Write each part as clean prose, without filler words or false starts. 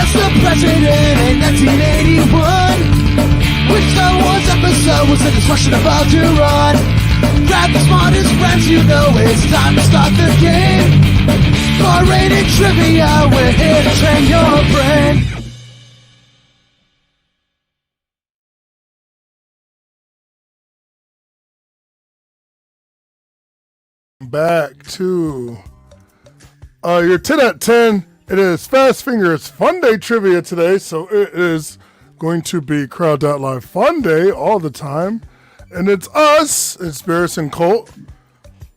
was the president in 1981. Which Star Wars episode was the destruction about to run? Grab the smartest friends, you know it's time to start the game. R-rated trivia, we're here to train your brain. Back to your 10 at 10. It is Fast Fingers Fun Day trivia today, so it is going to be Crowd.Live Fun Day all the time. And it's us, it's Barris and Colt.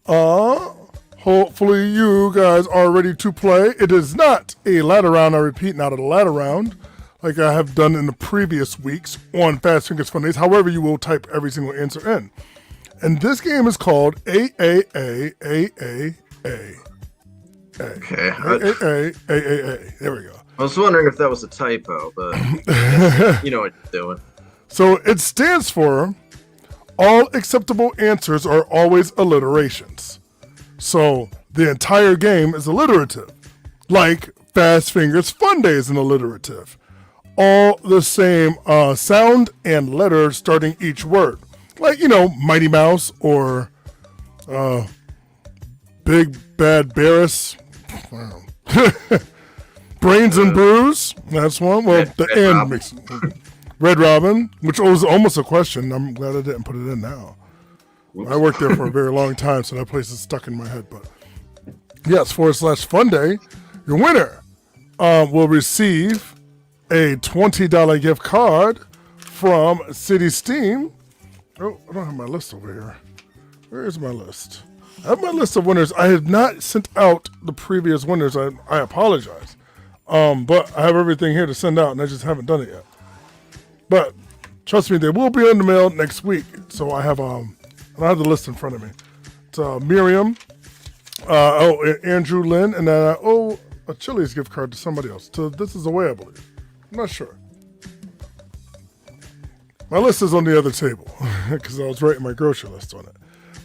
Hopefully you guys are ready to play. It is not a ladder round, I repeat, not a ladder round like I have done in the previous weeks on Fast Fingers Fun Days. However, you will type every single answer in. And this game is called AAA. Okay. AAA. There we go. I was wondering if that was a typo, but you know what you're doing. So it stands for all acceptable answers are always alliterations. So the entire game is alliterative. Like Fast Fingers Fun Day is an alliterative. All the same sound and letter starting each word. Like, you know, Mighty Mouse or Big Bad Barris. Wow. Brains and Brews. That's one. Well, the end makes Red Robin, which was almost a question. I'm glad I didn't put it in now. I worked there for a very long time, so that place is stuck in my head. But yes, /Fun Day, your winner will receive a $20 gift card from City Steam. Oh, I don't have my list over here. Where is my list? I have my list of winners. I have not sent out the previous winners. I apologize. But I have everything here to send out, and I just haven't done it yet. But trust me, they will be in the mail next week. So I have the list in front of me. It's Miriam, Andrew Lynn, and then I owe a Chili's gift card to somebody else. This is away, I believe. I'm not sure. My list is on the other table because I was writing my grocery list on it.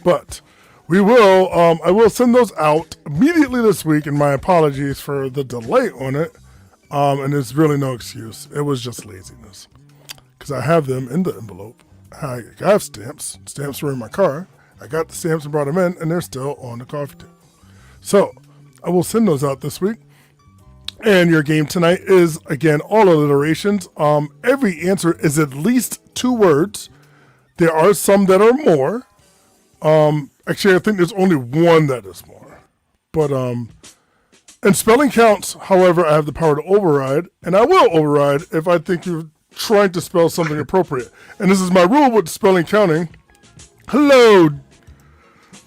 But we will, I will send those out immediately this week, and my apologies for the delay on it. And there's really no excuse. It was just laziness because I have them in the envelope. I have stamps. Stamps were in my car. I got the stamps and brought them in, and they're still on the coffee table. So I will send those out this week. And your game tonight is, again, all alliterations. Every answer is at least 2 words. There are some that are more. Actually, I think there's only one that is more. But, and spelling counts, however, I have the power to override. And I will override if I think you're trying to spell something appropriate. And this is my rule with spelling counting. Hello.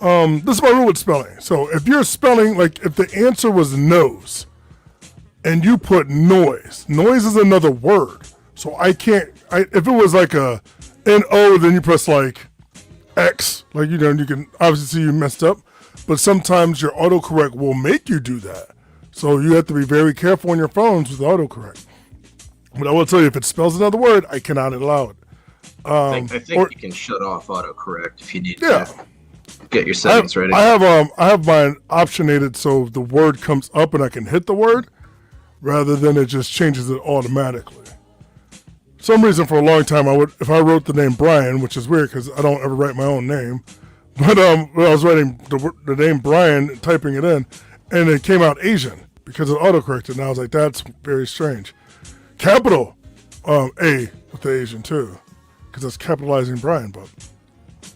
This is my rule with spelling. So if you're spelling, like if the answer was nose, and you put noise is another word. So I can't, if it was like a N-O, then you press like X, like, you know, you can obviously see you messed up, but sometimes your autocorrect will make you do that. So you have to be very careful on your phones with autocorrect. But I will tell you, if it spells another word, I cannot allow it. I think you can shut off autocorrect if you need to get your settings ready. I have mine optionated so the word comes up and I can hit the word, rather than it just changes it automatically. For some reason, for a long time, if I wrote the name Brian, which is weird because I don't ever write my own name, but when I was writing the name Brian, typing it in, and it came out Asian because it autocorrected, and I was like, that's very strange. Capital A with the Asian too, because that's capitalizing Brian, but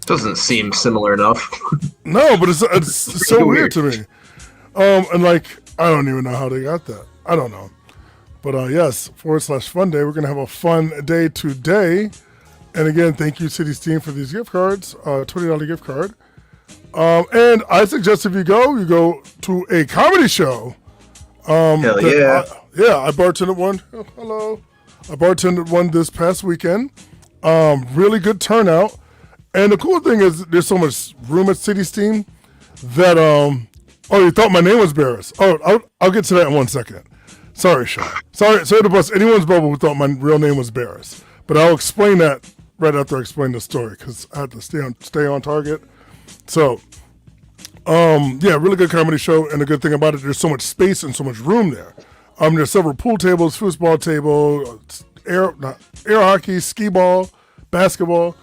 doesn't seem similar enough. No, but it's so weird to me. And like, I don't even know how they got that. I don't know. But yes, /Fun Day. We're going to have a fun day today. And again, thank you, City Steam, for these gift cards. $20 gift card. And I suggest if you go to a comedy show. Hell yeah. I bartended one. Oh, hello. I bartended one this past weekend. Really good turnout. And the cool thing is there's so much room at City Steam that, oh, you thought my name was Barris. Oh, I'll get to that in 1 second. Sorry, Sean. Sorry to bust anyone's bubble who thought my real name was Barris. But I'll explain that right after I explain the story because I had to stay on target. So, really good comedy show. And the good thing about it, there's so much space and so much room there. There's several pool tables, foosball table, air hockey, skee ball, basketball,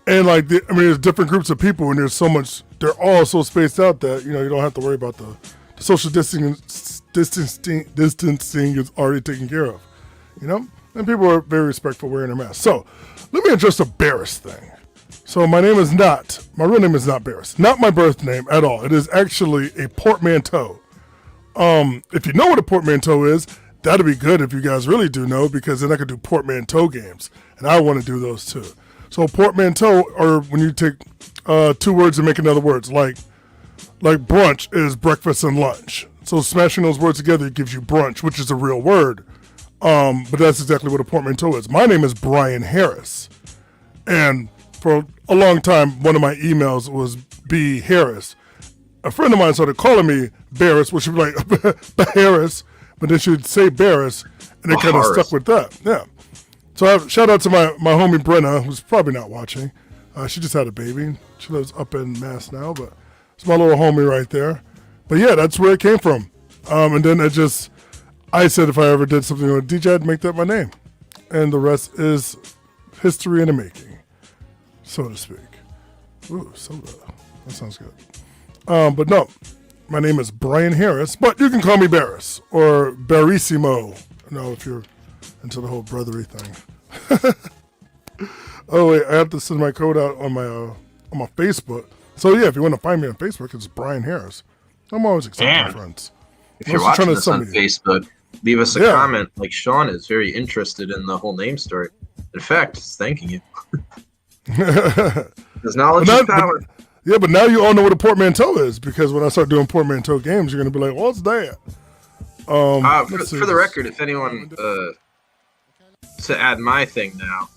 and there's different groups of people, and there's so much. They're all so spaced out that you don't have to worry about the social distancing is already taken care of. And people are very respectful wearing their masks. So let me address the Barris thing. So my real name is not Barris, not my birth name at all. It is actually a portmanteau. If you know what a portmanteau is, that'd be good if you guys really do know, because then I could do portmanteau games, and I want to do those too. So portmanteau, or when you take two words and make another words, like brunch is breakfast and lunch. So smashing those words together gives you brunch, which is a real word. But that's exactly what a portmanteau is. My name is Brian Harris, and for a long time, one of my emails was B. Harris. A friend of mine started calling me Barris, which would be like Harris, but then she'd say Barris, and it kind of stuck with that. Yeah. So shout out to my homie Brenna, who's probably not watching. She just had a baby. She lives up in Mass now, but it's my little homie right there. But yeah, that's where it came from. And then I said if I ever did something with DJ, I'd make that my name. And the rest is history in the making, so to speak. Ooh, soda. That sounds good. But no, my name is Brian Harris, but you can call me Barris or Barissimo. If you're into the whole brothery thing. Oh wait, I have to send my code out on my Facebook. So yeah, if you want to find me on Facebook, it's Brian Harris. I'm always accepting friends. If you're watching this on Facebook, leave us a comment. Like Sean is very interested in the whole name story. In fact, he's thanking you. His knowledge is power. But now you all know what a portmanteau is, because when I start doing portmanteau games, you're going to be like, what's that? For the record, if anyone to add my thing now,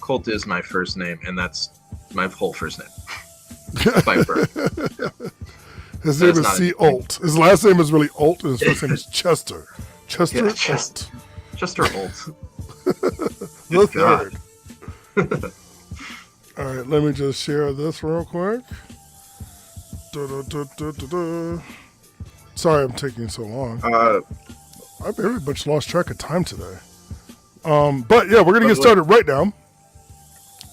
Colt is my first name, and that's my whole first name. By birth. His name is C. Olt. His last name is really Olt, and his first name is Chester. Chester Olt. Chester Olt. The third. All right, let me just share this real quick. Sorry I'm taking so long. I've very much lost track of time today. But yeah, we're going to get started right now.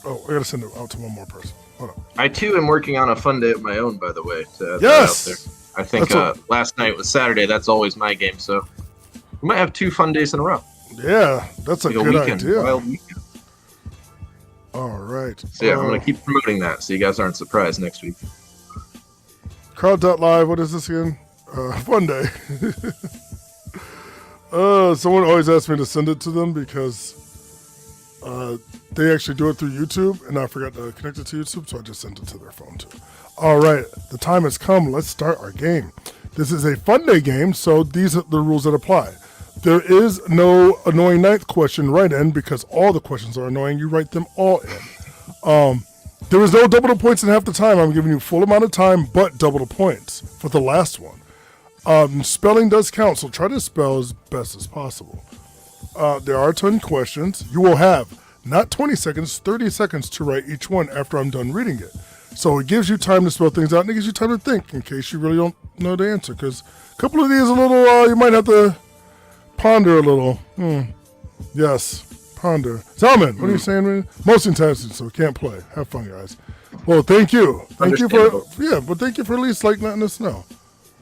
Oh, I got to send it out to one more person. Hold on. I too am working on a fun day of my own, by the way. Yes! I think last night was Saturday. That's always my game, so we might have 2 fun days in a row. Yeah, that's a good idea. Wild weekend. All right. So yeah, I'm going to keep promoting that so you guys aren't surprised next week. Crowd.live, what is this again? Fun day. Someone always asks me to send it to them because they actually do it through YouTube, and I forgot to connect it to YouTube, so I just sent it to their phone too. All right, the time has come. Let's start our game. This is a fun day game, so these are the rules that apply. There is no annoying ninth question right in, because all the questions are annoying. You write them all in. There is no double the points in half the time. I'm giving you full amount of time, but double the points for the last one. Spelling does count, so try to spell as best as possible. There are 10 questions. You will have not 20 seconds, 30 seconds to write each one after I'm done reading it. So it gives you time to spell things out, and it gives you time to think in case you really don't know the answer, because a couple of these are a little, you might have to ponder a little. Yes, ponder. Zalman, what are you saying? Multitasking, so we can't play. Have fun, guys. Well, thank you. Thank you for thank you for at least letting us know.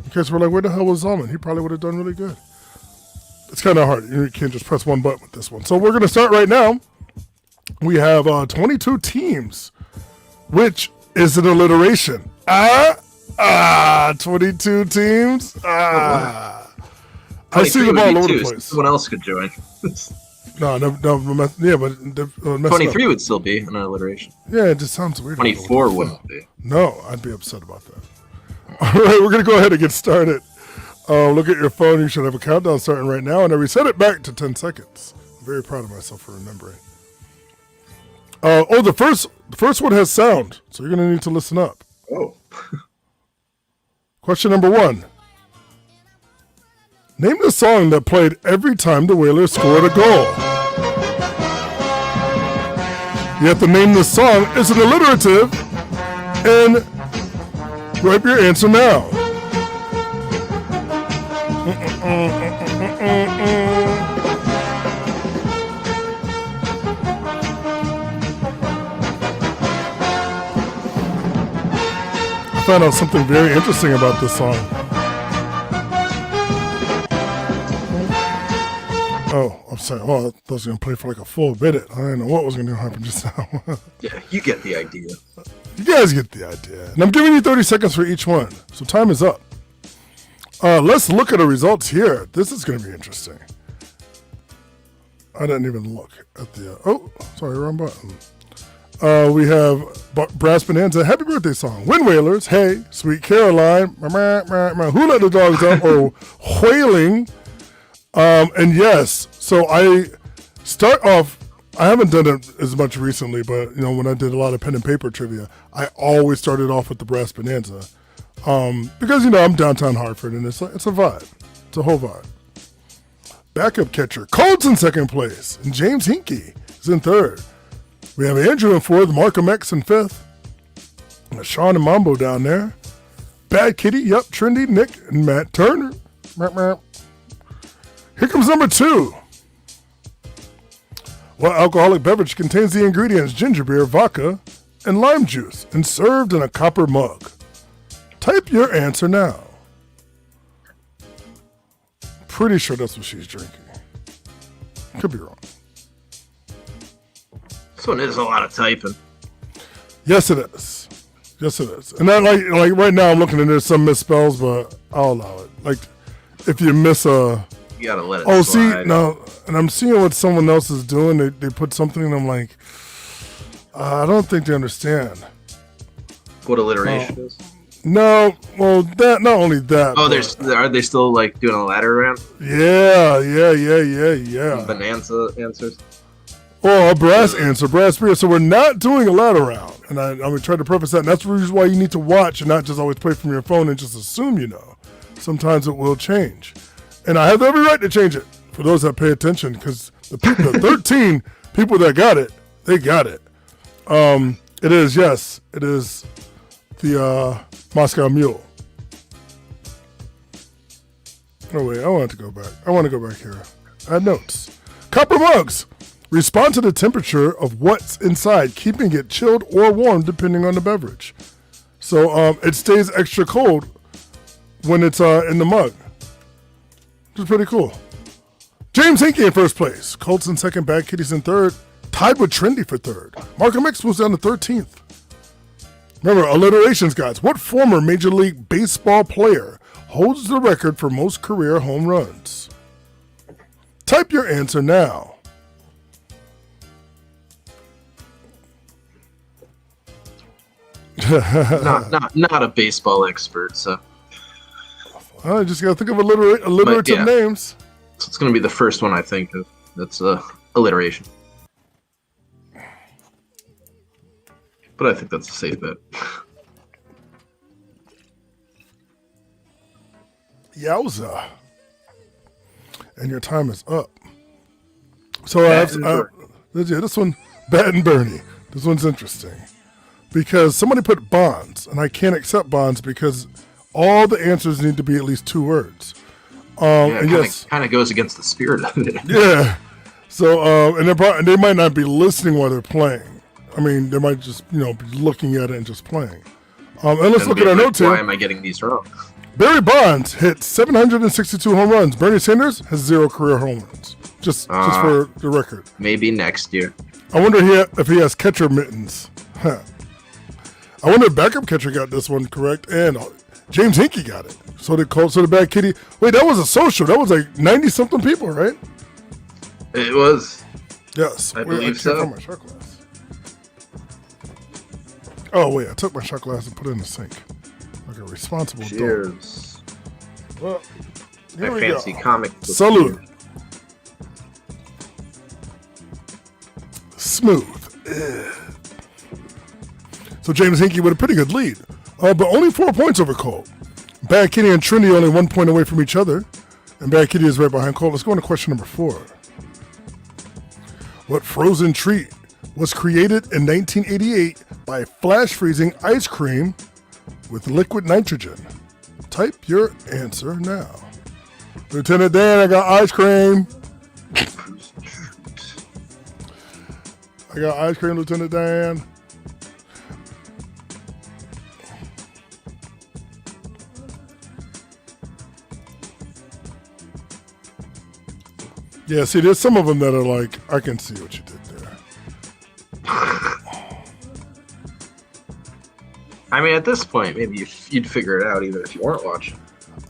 In case we're like, where the hell was Zalman? He probably would have done really good. It's kind of hard. You can't just press one button with this one. So we're going to start right now. We have 22 teams, which is an alliteration. 22 teams. I see them all over the place. Someone else could join. No, yeah, but 23 would still be an alliteration. Yeah, it just sounds weird. 24 wouldn't be. No, I'd be upset about that. All right, we're going to go ahead and get started. Look at your phone. You should have a countdown starting right now, and I reset it back to 10 seconds. I'm very proud of myself for remembering. The first one has sound, so you're going to need to listen up. Oh. Question number 1. Name the song that played every time the Whalers scored a goal. You have to name the song. It's an alliterative, and write your answer now. found out something very interesting about this song. Oh, I'm sorry. Oh, I thought I was going to play for like a full minute. I didn't know what was going to happen just now. Yeah, you get the idea. You guys get the idea. And I'm giving you 30 seconds for each one. So time is up. Let's look at the results here. This is going to be interesting. I didn't even look at the... oh, sorry, wrong button. We have Brass Bonanza, Happy Birthday Song. Wind Wailers, Hey, Sweet Caroline, Who Let the Dogs Out, or Wailing. And yes, so I start off, I haven't done it as much recently, but you know, when I did a lot of pen and paper trivia, I always started off with the Brass Bonanza. Because, you know, I'm downtown Hartford and it's a vibe. It's a whole vibe. Backup catcher, Colt's in second place, and James Hinkey is in third. We have Andrew in fourth, Markham X in fifth. Sean and Mambo down there. Bad Kitty, yep, Trendy, Nick, and Matt Turner. Here comes number 2. What alcoholic beverage contains the ingredients ginger beer, vodka, and lime juice, and served in a copper mug? Type your answer now. Pretty sure that's what she's drinking. Could be wrong. This one is a lot of typing. Yes, it is. Yes, it is. And that, like right now, I'm looking and there's some misspells, but I'll allow it. Like, if you miss a... You gotta let it Oh, slide. see, no, and I'm seeing what someone else is doing. They put something, and I'm like, I don't think they understand. What alliteration is? No, well, that not only that. Oh, but, are they still like doing a ladder around? Yeah. Bonanza answers. Oh, a brass answer, brass beer. So we're not doing a ladder round, and I'm gonna try to preface that. And that's the reason why you need to watch and not just always play from your phone and just assume you know. Sometimes it will change. And I have every right to change it for those that pay attention, because the 13 people that got it, they got it. It is the Moscow Mule. Oh wait, I want to go back here. Add notes. Copper mugs respond to the temperature of what's inside, keeping it chilled or warm depending on the beverage. So it stays extra cold when it's in the mug. Which is pretty cool. James Hinkey in first place. Colts in second. Bad Kitties in third. Tied with Trendy for third. Markham X was down to 13th. Remember, alliterations, guys. What former Major League Baseball player holds the record for most career home runs? Type your answer now. not a baseball expert, so. I just gotta think of alliterative names. So it's gonna be the first one I think of. That's alliteration. But I think that's a safe bet. Yowza. And your time is up. So this one, Bat and Bernie. This one's interesting. Because somebody put bonds, and I can't accept bonds because all the answers need to be at least 2 words. It kind of goes against the spirit of it. Yeah. So, and they might not be listening while they're playing. I mean, they might just, be looking at it and just playing. And let's look at our notes here. Why am I getting these wrong? Barry Bonds hit 762 home runs. Bernie Sanders has 0 career home runs. Just for the record. Maybe next year. I wonder if he has catcher mittens. Huh. I wonder if backup catcher got this one correct, and James Hinkey got it. So did Colt. So the Bad Kitty. Wait, that was a social. That was like 90-something people, right? It was. Yes. I believe so. My shot glass. Oh wait, I took my shot glass and put it in the sink. Like a responsible adult. Cheers. Well, My fancy comic book. Salute. Smooth. Ugh. So James Hinkey with a pretty good lead, but only 4 points over Colt. Bad Kitty and Trinity only 1 point away from each other, and Bad Kitty is right behind Colt. Let's go on to question number 4. What frozen treat was created in 1988 by flash freezing ice cream with liquid nitrogen? Type your answer now. Lieutenant Dan, I got ice cream. I got ice cream, Lieutenant Dan. Yeah, see, there's some of them that are like, I can see what you did there. I mean, at this point, maybe you'd figure it out even if you weren't watching.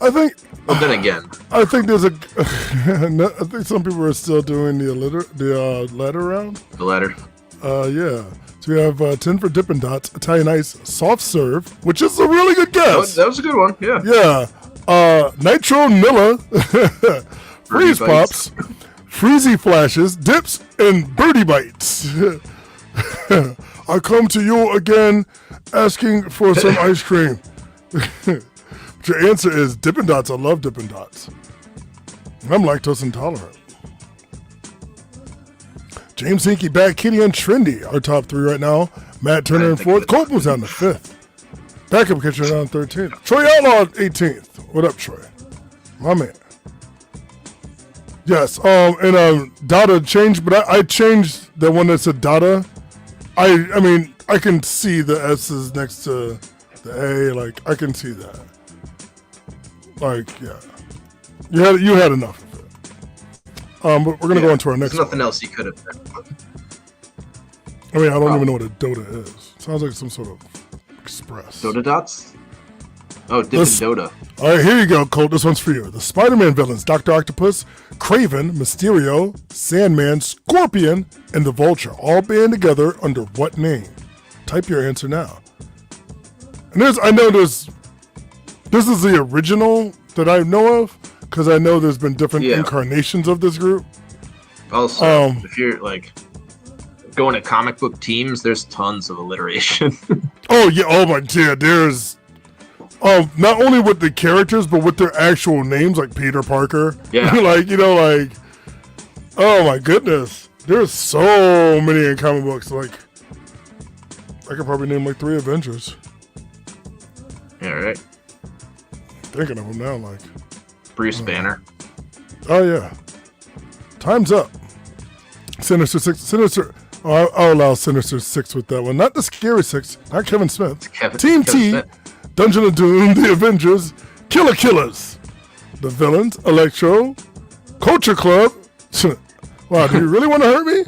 I think. But then again, I think there's a. I think some people are still doing the letter round. The letter. Yeah. So we have 10 for Dippin' Dots, Italian Ice, Soft Serve, which is a really good guess. That was a good one. Yeah. Yeah. Nitro Nilla, Freeze Pops, Freezy Flashes, Dips, and Birdie Bites. I come to you again asking for some ice cream. Your answer is Dippin' Dots. I love Dippin' Dots. I'm lactose intolerant. James Hinkie, Bad Kitty, and Trendy are top 3 right now. Matt Turner in 4th. Colt moves down to 5th. Backup Kitchen down 13th. Troy Outlaw 18th. What up, Troy? My man. Yes, and Dada changed, but I changed the one that said Dada. I mean, I can see the S's next to the A. Like, I can see that. Like, yeah. You had enough of it. But we're going to go on to our next There's nothing else you could have done. I mean, I don't even know what a Dota is. Sounds like some sort of express. Dota Dots? Oh, Dippin' Dota. All right, here you go, Colt. This one's for you. The Spiderman Villains, Dr. Octopus, Kraven, Mysterio, Sandman, Scorpion, and the Vulture all band together under what name? Type your answer now. And I know this is the original that I know of, because I know there's been different incarnations of this group. Also, if you're like going to comic book teams, there's tons of alliteration. Oh yeah, oh my god, there's not only with the characters, but with their actual names, like Peter Parker. Yeah. Like, oh my goodness. There's so many in comic books. Like, I could probably name like 3 Avengers. Yeah, right. Thinking of them now, like. Bruce Banner. Oh yeah. Time's up. Sinister 6. I'll allow Sinister 6 with that one. Not the Scary 6. Not Kevin Smith. Team T. Smith. Dungeon of Doom, the Avengers, Killers, the Villains, Electro, Culture Club. Wow, do you really want to hurt me?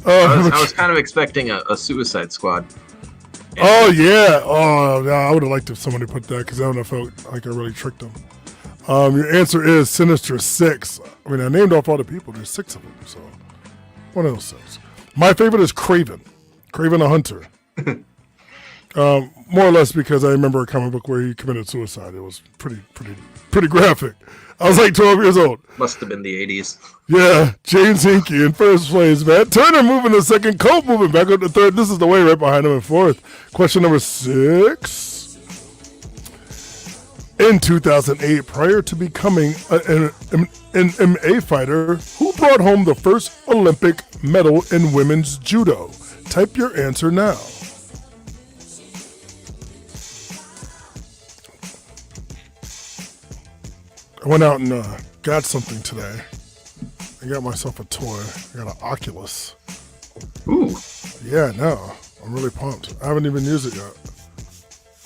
I was kind of expecting a Suicide Squad. Oh, yeah. Oh, no, I would have liked if somebody put that, because I don't know, felt like I really tricked them. Your answer is Sinister 6. I mean, I named off all the people. There's 6 of them, so one of those 6. My favorite is Kraven. Kraven the Hunter. More or less because I remember a comic book where he committed suicide. It was pretty graphic. I was like 12 years old. Must have been the 80s. Yeah, James Hinkie in first place, man. Turner moving to 2nd. Colt moving back up to 3rd. This is the way right behind him in 4th. Question number 6. In 2008, prior to becoming an MMA fighter, who brought home the first Olympic medal in women's judo? Type your answer now. I went out and got something today. I got myself a toy. I got an Oculus. Ooh. Yeah, no. I'm really pumped. I haven't even used it yet.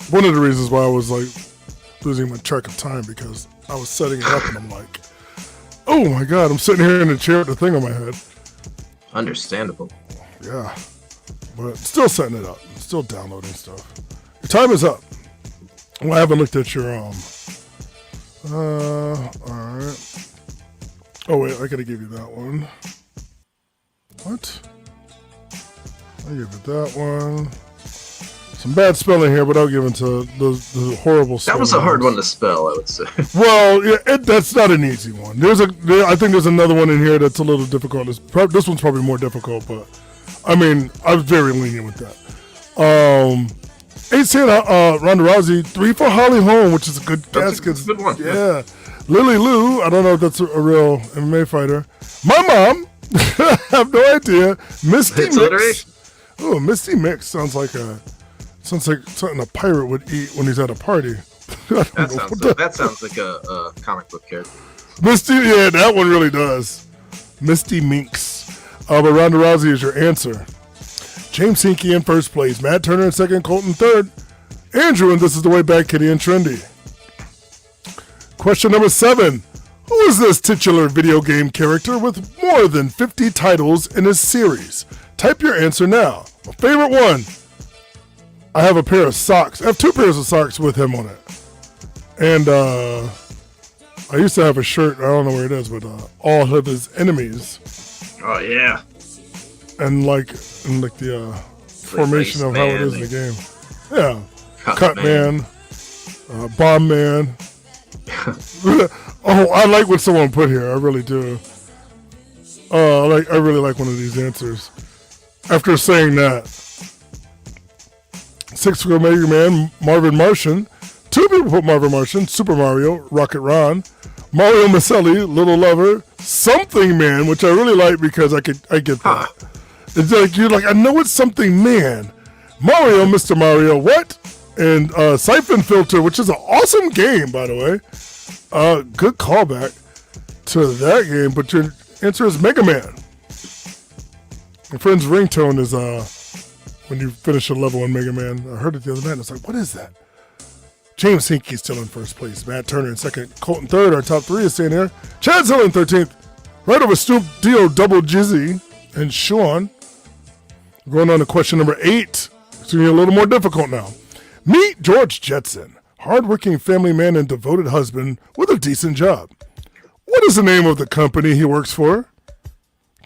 One of the reasons why I was like losing my track of time, because I was setting it up and I'm like, oh my god, I'm sitting here in a chair with the thing on my head. Understandable. Yeah. But still setting it up. Still downloading stuff. Your time is up. Well, I haven't looked at your alright. Oh wait, I gotta give you that one. What? I give it that one. Some bad spelling here, but I'll give it to the horrible spelling. That was a hard one to spell, I would say. Well, yeah, that's not an easy one. I think there's another one in here that's a little difficult. This one's probably more difficult, but I mean, I was very lenient with that. 8 Ronda Rousey, 3 for Holly Holm, which is a good guess. That's a good one. Yeah. Lily Lou, I don't know if that's a real MMA fighter. My mom, I have no idea. Misty Mix. Oh, Misty Mix sounds like something a pirate would eat when he's at a party. That sounds like a comic book character. Misty, yeah, that one really does. Misty Minx. But Ronda Rousey is your answer. James Hinkie in first place. Matt Turner in 2nd. Colt in 3rd. Andrew, and this is the way back, Kitty and Trendy. Question number 7. Who is this titular video game character with more than 50 titles in his series? Type your answer now. My favorite one. I have a pair of socks. I have 2 pairs of socks with him on it. And I used to have a shirt, I don't know where it is, but all of his enemies. Oh, yeah. And like the formation of how it is in the game. Yeah. Cut man. Bomb man. Oh, I like what someone put here. I really do. I really like one of these answers. After saying that, 6 for Mega Man, Marvin Martian. 2 people put Marvin Martian, Super Mario, Rocket Ron, Mario Maselli, Little Lover, Something Man, which I really like because I get that. It's like you're like, I know it's Something Man. Mario, Mr. Mario, what? And Siphon Filter, which is an awesome game, by the way. Good callback to that game, but your answer is Mega Man. My friend's ringtone is when you finish a level in Mega Man. I heard it the other night and I was like, what is that? James Hinkey still in first place. Matt Turner in second. Colt in third. Our top 3 is staying here. Chad's Hill in 13th. Right over Snoop Dio, Double Jizzy, and Sean. Going on to question number 8. It's going to be a little more difficult now. Meet George Jetson. Hardworking family man and devoted husband with a decent job. What is the name of the company he works for?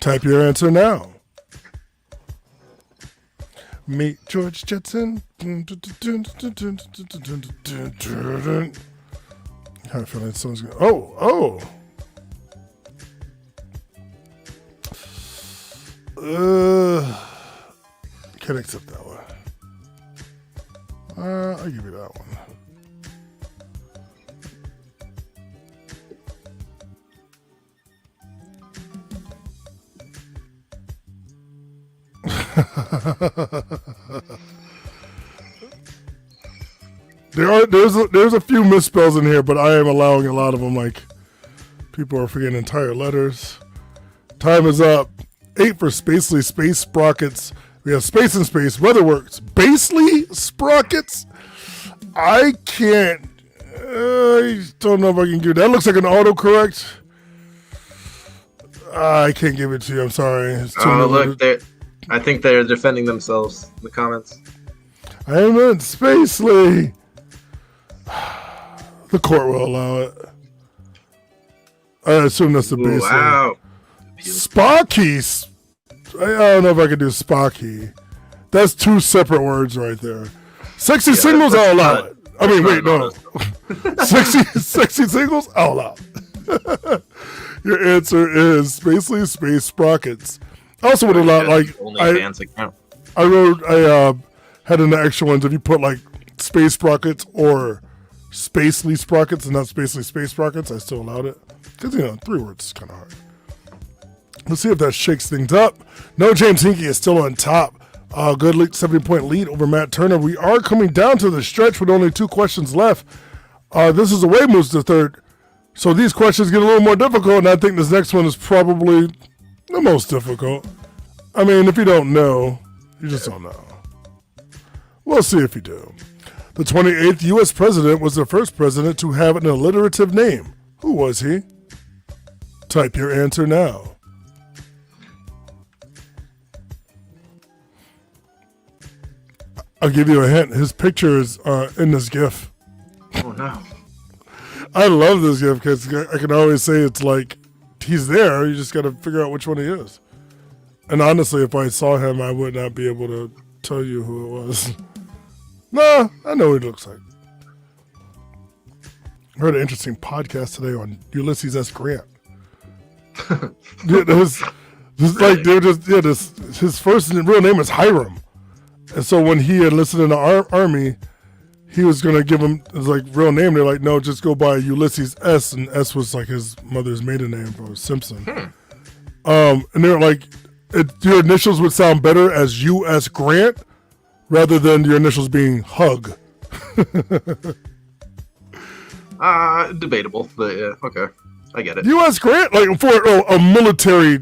Type your answer now. Meet George Jetson. I have a feeling someone's going to... Oh. Can't accept that one. I'll give you that one. There's a few misspells in here, but I am allowing a lot of them. Like people are forgetting entire letters. Time is up. 8 for Spacely Space Sprockets. We have Space and Space Weatherworks. Basely Sprockets. I can't. I don't know if I can give that. Looks like an autocorrect. I can't give it to you. I'm sorry. It's too look, I think they're defending themselves in the comments. I meant Spacely. The court will allow it. I assume that's the base. Wow. Sparky. I don't know if I could do Sparky. That's 2 separate words right there. Sexy singles, I'll allow it. I mean, wait, no. Sexy singles, I'll allow it. Your answer is Spacely Space Sprockets. I also would allow, like, I had in the extra ones, if you put, like, Space Sprockets or Spacely Sprockets and not Spacely Space Sprockets, I still allowed it. Because, 3 words is kind of hard. Let's see if that shakes things up. No, James Hinkey is still on top. Good 70-point lead over Matt Turner. We are coming down to the stretch with only 2 questions left. This is away moves to third. So these questions get a little more difficult, and I think this next one is probably the most difficult. I mean, if you don't know, you just don't know. We'll see if you do. The 28th U.S. president was the first president to have an alliterative name. Who was he? Type your answer now. I'll give you a hint. His picture is in this GIF. Oh, no. I love this GIF because I can always say it's like, he's there. You just got to figure out which one he is. And honestly, if I saw him, I would not be able to tell you who it was. Nah, I know what he looks like. I heard an interesting podcast today on Ulysses S. Grant. His first and real name is Hiram. And so when he enlisted in the army, he was going to give him his real name. They're like, no, just go by Ulysses S. And S was like his mother's maiden name for Simpson. And they're like, your initials would sound better as U.S. Grant rather than your initials being Hug. Debatable, but yeah, okay. I get it. U.S. Grant? Like for a military,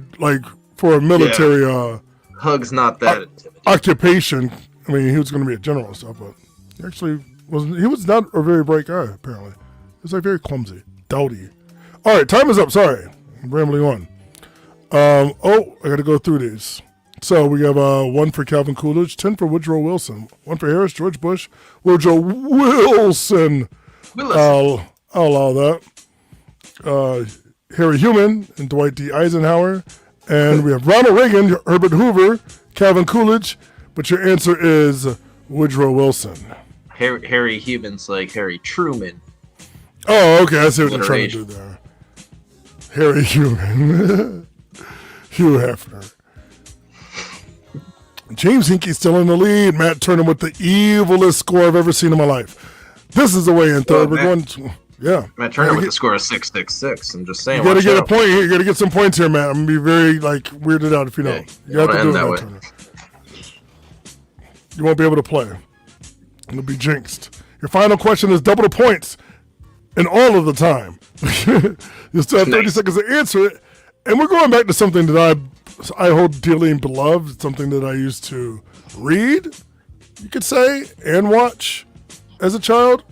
Hug's not that occupation. I mean, he was going to be a general and stuff, but he was not a very bright guy, apparently. He was very clumsy, dowdy. All right, time is up. Sorry, I'm rambling on. I got to go through these. So we have 1 for Calvin Coolidge, 10 for Woodrow Wilson, 1 for Harris, George Bush, Woodrow Wilson. I'll allow that. Harry Heumann and Dwight D. Eisenhower. And we have Ronald Reagan, Herbert Hoover, Calvin Coolidge, but your answer is Woodrow Wilson. Harry Heuman's like Harry Truman. Oh, okay. I see what you're trying to do there. Harry Heumann. Hugh Hefner. James Hinkey still in the lead. Matt Turner with the evilest score I've ever seen in my life. This is the way in third. We're going to, yeah. Matt Turner with the score of 666. I'm just saying. You got to get a point here. You got to get some points here, Matt. I'm going to be very weirded out if you don't. You have to do it, Matt Turner. You won't be able to play. You'll be jinxed. Your final question is double the points in all of the time. You still have 30 seconds to answer it. And we're going back to something that I hold dearly and beloved, something that I used to read, you could say, and watch as a child.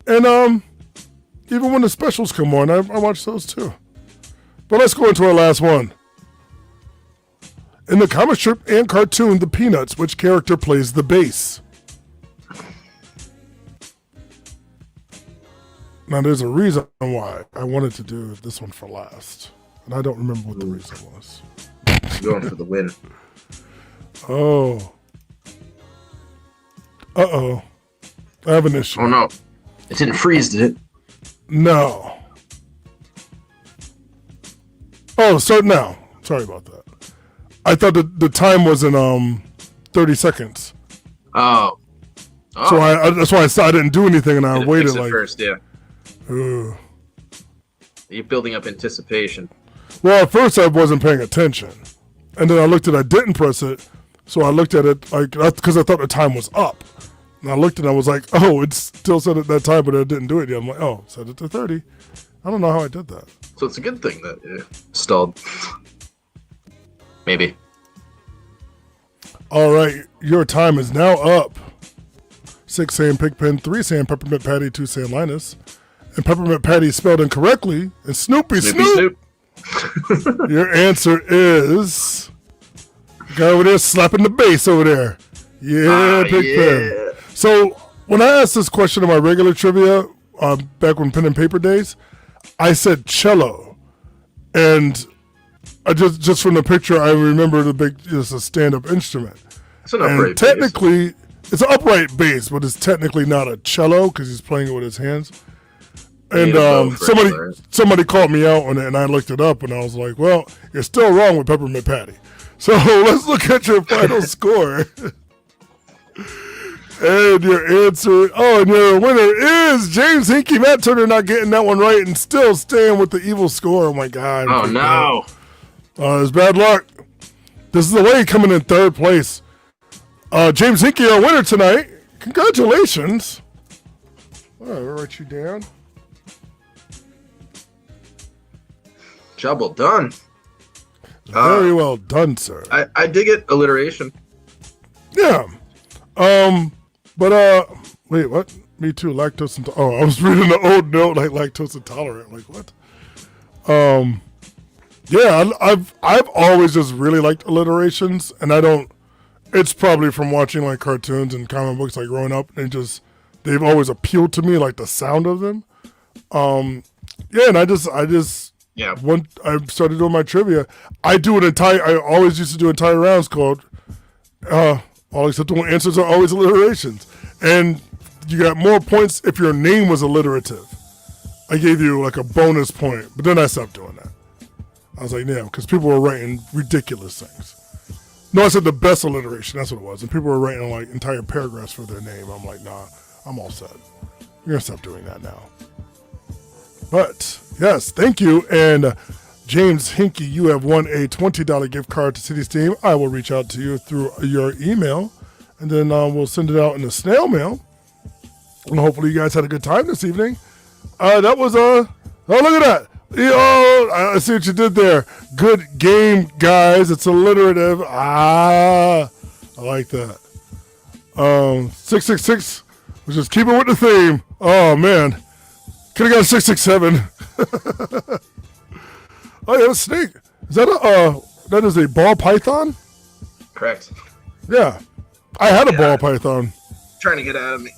And even when the specials come on, I watch those too. But let's go into our last one. In the comic strip and cartoon, The Peanuts, which character plays the bass? Now, there's a reason why I wanted to do this one for last. And I don't remember what the reason was. Going for the win. Oh. Uh-oh. I have an issue. Oh, no. It didn't freeze, did it? No. Oh, start now. Sorry about that. I thought the time was in 30 seconds. Oh. So that's why I didn't do anything, and I waited like... first, yeah. You're building up anticipation. Well, at first I wasn't paying attention. And then I looked at I didn't press it. So I looked at it like because I thought the time was up. And I looked and I was like, oh, it still said at that time, but it didn't do it yet. I'm like, oh, set it to 30. I don't know how I did that. So it's a good thing that it stalled. Maybe. All right, your time is now up. 6 saying Pigpen, 3 saying Peppermint Patty, 2 saying Linus. And Peppermint Patty spelled incorrectly. And Snoopy Snoop. Your answer is guy over there slapping the bass over there. Yeah, Pigpen. Yeah. So when I asked this question in my regular trivia, back when pen and paper days, I said cello, and I just from the picture I remember it's a stand-up instrument. It's an upright bass. Technically, it's an upright bass, but it's technically not a cello because he's playing it with his hands. And somebody called me out on it, and I looked it up, and I was like, well, you're still wrong with Peppermint Patty. So let's look at your final score. And your answer, and your winner is James Hinkey. Matt Turner not getting that one right and still staying with the evil score. Oh, my God. Oh, no. It's bad luck. This is the way coming in third place. James Hinkey, our winner tonight. Congratulations. All right, I'll write you down. Job well done. Very well done, sir. I dig it. Alliteration. Yeah. Wait, what? Me too. Lactose I was reading the old note like lactose intolerant. Like what? Yeah, I've always just really liked alliterations, and I don't. It's probably from watching like cartoons and comic books like growing up, and they've always appealed to me, like the sound of them. Yeah, and I just. Yeah. When I started doing my trivia, I always used to do entire rounds called all acceptable answers are always alliterations. And you got more points if your name was alliterative. I gave you like a bonus point, but then I stopped doing that. I was like, yeah, because people were writing ridiculous things. No, I said the best alliteration, that's what it was. And people were writing like entire paragraphs for their name. I'm like, nah, I'm all set. You're going to stop doing that now. But yes, thank you. And James Hinkey, you have won a $20 gift card to City Steam. I will reach out to you through your email, and then we'll send it out in the snail mail. And hopefully you guys had a good time this evening. That was oh, look at that. I see what you did there. Good game, guys. It's alliterative. I like that. 666, we're just keeping with the theme. Oh, man. Could have got 667. Oh, yeah, a snake. Is that that is a ball python? Correct. Yeah. I had a ball python. Trying to get out of me.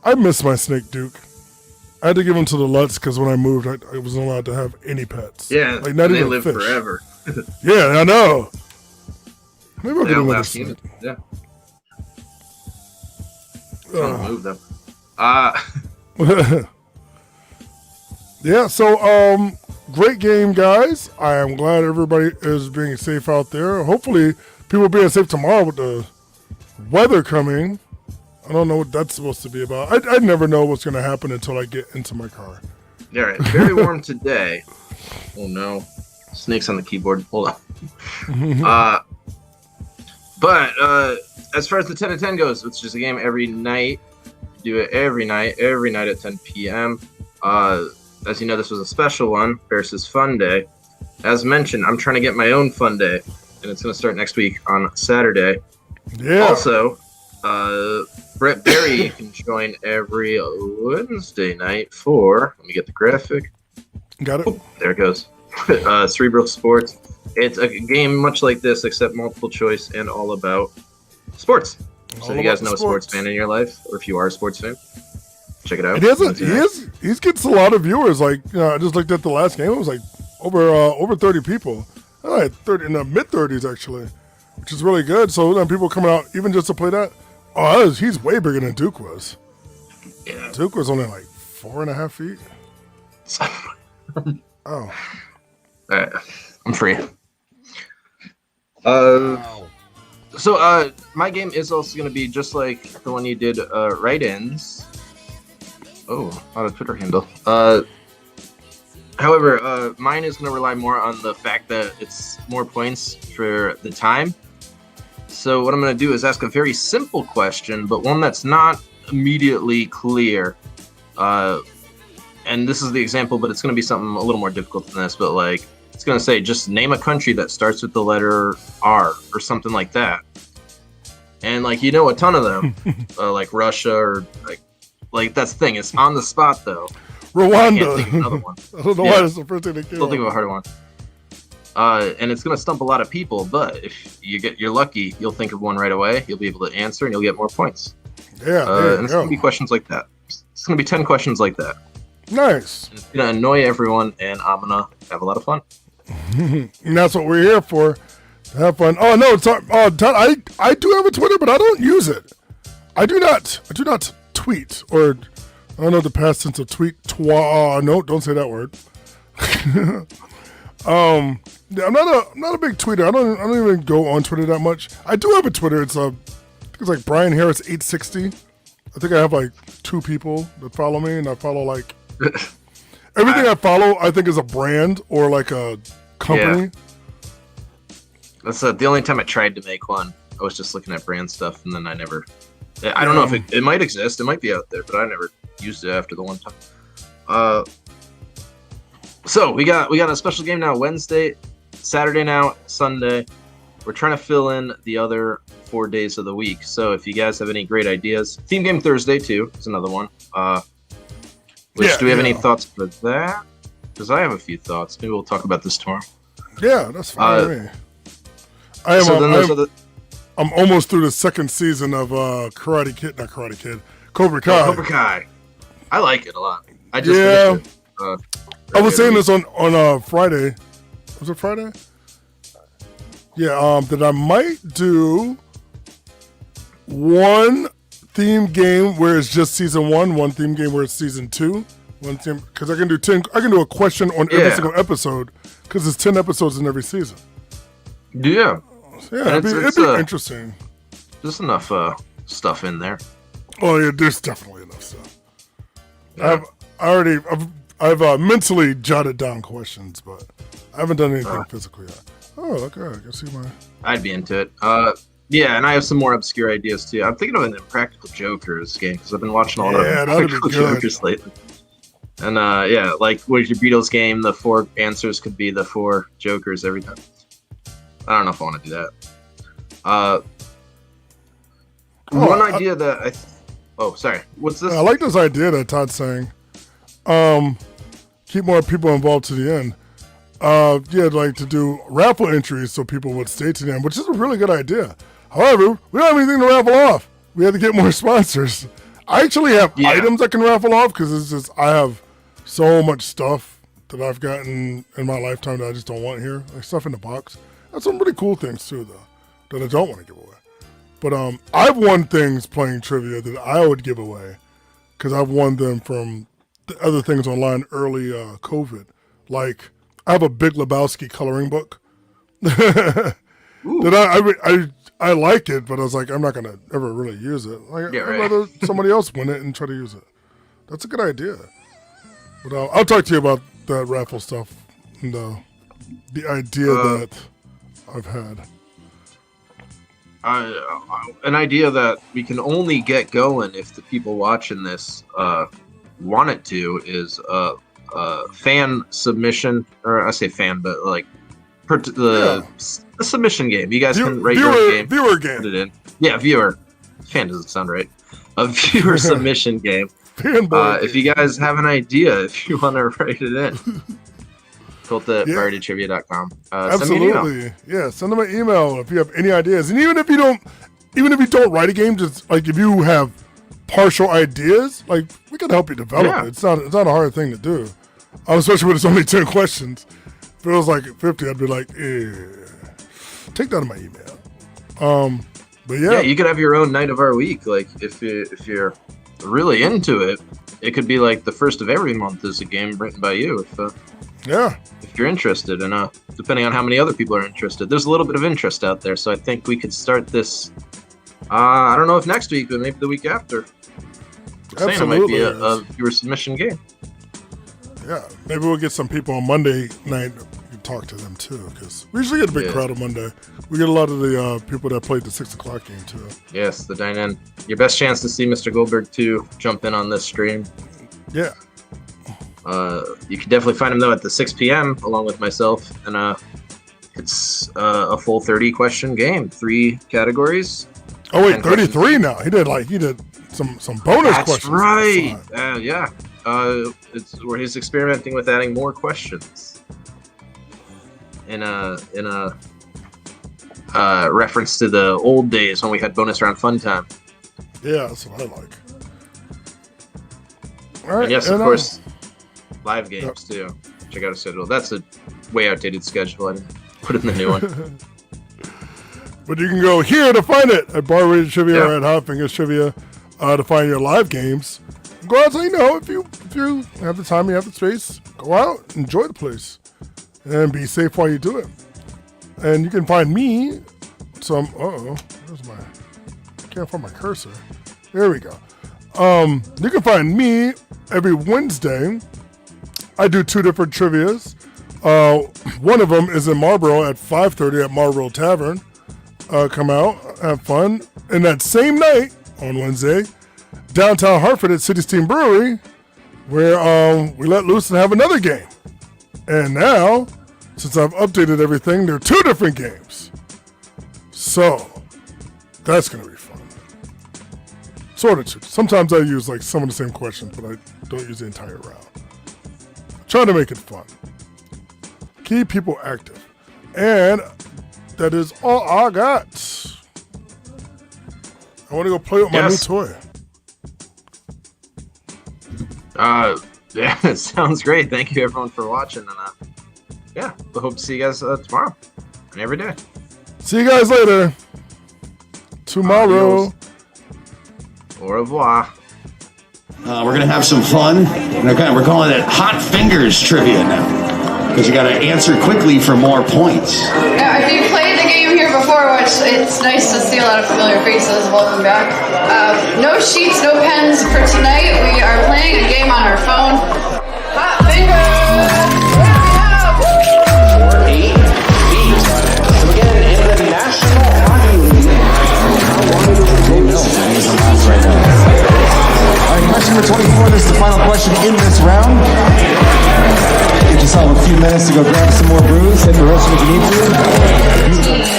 I miss my snake, Duke. I had to give him to the Lutz because when I moved, I wasn't allowed to have any pets. Yeah, like not they even live fish. forever. Yeah, I know. Maybe I'll get another snake. Yeah. Oh. Move them. Yeah, so great game, guys. I am glad everybody is being safe out there. Hopefully, people are being safe tomorrow with the weather coming. I don't know what that's supposed to be about. I never know what's going to happen until I get into my car. All right, very warm today. Oh no, snakes on the keyboard. Hold on. But as far as the 10 to 10 goes, it's just a game every night. Do it every night at 10 p.m. As you know, this was a special one versus Fun Day. As mentioned, I'm trying to get my own Fun Day, and it's going to start next week on Saturday. Yeah. Also, Brett Berry can join every Wednesday night for, let me get the graphic. Got it. Oh, there it goes. Cerebral Sports. It's a game much like this, except multiple choice and all about sports. So if you guys know a sports fan in your life, or if you are a sports fan, check it out. He gets a lot of viewers. Like I just looked at the last game; it was like over 30 people. Like 30 in the mid-30s actually, which is really good. So then people coming out even just to play that. Oh, he's way bigger than Duke was. Yeah, Duke was only like 4.5 feet. Oh, all right, I'm free. Wow. So my game is also going to be just like the one you did, write-ins. Oh, not a Twitter handle. However, mine is going to rely more on the fact that it's more points for the time. So what I'm going to do is ask a very simple question, but one that's not immediately clear. And this is the example, but it's going to be something a little more difficult than this. But like, it's going to say, just name a country that starts with the letter R or something like that. And like, you know, a ton of them, like Russia or like that's the thing. It's on the spot though. Rwanda. I can't think of another one. I don't know why that's the first thing that came Still think of a harder one. And it's going to stump a lot of people, but if you're lucky, you'll think of one right away. You'll be able to answer, and you'll get more points. Yeah, and it's going to be questions like that. It's going to be 10 questions like that. Nice. And it's going to annoy everyone, and I'm going to have a lot of fun. And that's what we're here for. To have fun. Oh no, I do have a Twitter, but I don't use it. I do not tweet, or I don't know the past tense of tweet. No, don't say that word. I'm not a big tweeter. I don't even go on Twitter that much. I do have a Twitter. It's I think it's like Brian Harris 860. I think I have like 2 people that follow me, and I follow like everything I follow. I think is a brand or like a company. Yeah. That's the only time I tried to make one. I was just looking at brand stuff, and then I never. I don't know if it might exist. It might be out there, but I never used it after the one time. So we got a special game now. Wednesday, Saturday now, Sunday. We're trying to fill in the other 4 days of the week. So if you guys have any great ideas, theme game Thursday too is another one. Do we have any thoughts for that? Because I have a few thoughts. Maybe we'll talk about this tomorrow. Yeah, that's fine with me. I'm almost through the second season of Cobra Kai. Cobra Kai. I like it a lot. I just finished it. I was saying this on Friday. Was it Friday? Yeah, that I might do one theme game where it's just season 1, one theme game where it's season 2, one theme, because I can do a question on every single episode, because there's 10 episodes in every season. Yeah. Yeah, it'd be interesting. There's enough stuff in there. Oh yeah, there's definitely enough stuff. Yeah. I've mentally jotted down questions, but I haven't done anything physical yet. Oh, okay, I can see my. I'd be into it. Yeah, and I have some more obscure ideas too. I'm thinking of an Impractical Jokers game because I've been watching a lot of Impractical Jokers lately. And like with your Beatles game, the 4 answers could be the 4 Jokers every time. I don't know if I want to do that. One idea that Oh, sorry. What's this? I like this idea that Todd's saying. Keep more people involved to the end. Yeah, like to do raffle entries so people would stay to the end, which is a really good idea. However, we don't have anything to raffle off. We have to get more sponsors. I actually have items I can raffle off because it's just I have so much stuff that I've gotten in my lifetime that I just don't want here. Like stuff in the box. That's some really cool things too, though, that I don't want to give away. But I've won things playing trivia that I would give away because I've won them from the other things online early COVID. Like I have a Big Lebowski coloring book that I like it, but I was like, I'm not gonna ever really use it. Like, I'd rather somebody else win it and try to use it. That's a good idea. But I'll talk to you about that raffle stuff and the idea that I've had. An idea that we can only get going if the people watching this want it to is fan submission, or I say fan, but like the submission game. You guys can rate your game. Viewer game. Put it in. Yeah, viewer. Fan doesn't sound right. A viewer submission game. If you guys have an idea, if you want to write it in. Colt at varietytrivia.com. Absolutely. Send them an email if you have any ideas. And even if you don't write a game, just like if you have partial ideas, like we can help you develop it. It's not a hard thing to do. Especially when it's only 10 questions. If it was like 50, I'd be like, take that in my email. But yeah, you could have your own night of our week. Like if you're really into it, it could be like the first of every month is a game written by you. If you're interested, and depending on how many other people are interested, there's a little bit of interest out there. So I think we could start this. I don't know if next week, but maybe the week after. It might be a viewer submission game. Yeah, maybe we'll get some people on Monday night. We can talk to them too, because we usually get a big crowd on Monday. We get a lot of the people that played the 6 o'clock game too. Yes, the dine-in. Your best chance to see Mr. Goldberg too. Jump in on this stream. Yeah. You can definitely find him though at the 6 p.m. along with myself, and it's a full 30 question game, 3 categories. Oh wait, 33 now. He did some bonus questions. That's right. It's where he's experimenting with adding more questions in a reference to the old days when we had bonus round fun time. Yeah, that's what I like. All right, and yes, of course, live games too. Check out a schedule. That's a way outdated schedule. I didn't put in the new one. But you can go here to find it at Bar Rated Trivia or at Hot Fingers Trivia to find your live games. Go out, so if you have the time, you have the space, go out, enjoy the place, and be safe while you do it. And you can find me can't find my cursor. There we go. You can find me every Wednesday. I do 2 different trivias. One of them is in Marlboro at 5:30 at Marlboro Tavern. Come out, have fun. And that same night on Wednesday, downtown Hartford at City Steam Brewery, where we let loose and have another game. And now, since I've updated everything, there are 2 different games. So, that's going to be fun. Sort of 2. Sometimes I use like some of the same questions, but I don't use the entire round. Trying to make it fun. Keep people active. And that is all I got. I want to go play with my new toy. It sounds great. Thank you everyone for watching, and we hope to see you guys tomorrow and every day. See you guys later. Tomorrow. Au revoir. We're gonna have some fun. We're calling it Hot Fingers Trivia now, because you got to answer quickly for more points. Yeah, if you played the game here before, which it's nice to see a lot of familiar faces. Welcome back. No sheets, no pens for tonight. We are playing a game on our phone. Hot Fingers! Question number 24, this is the final question in this round. Give yourself a few minutes to go grab some more brews, hit the roast if you need to.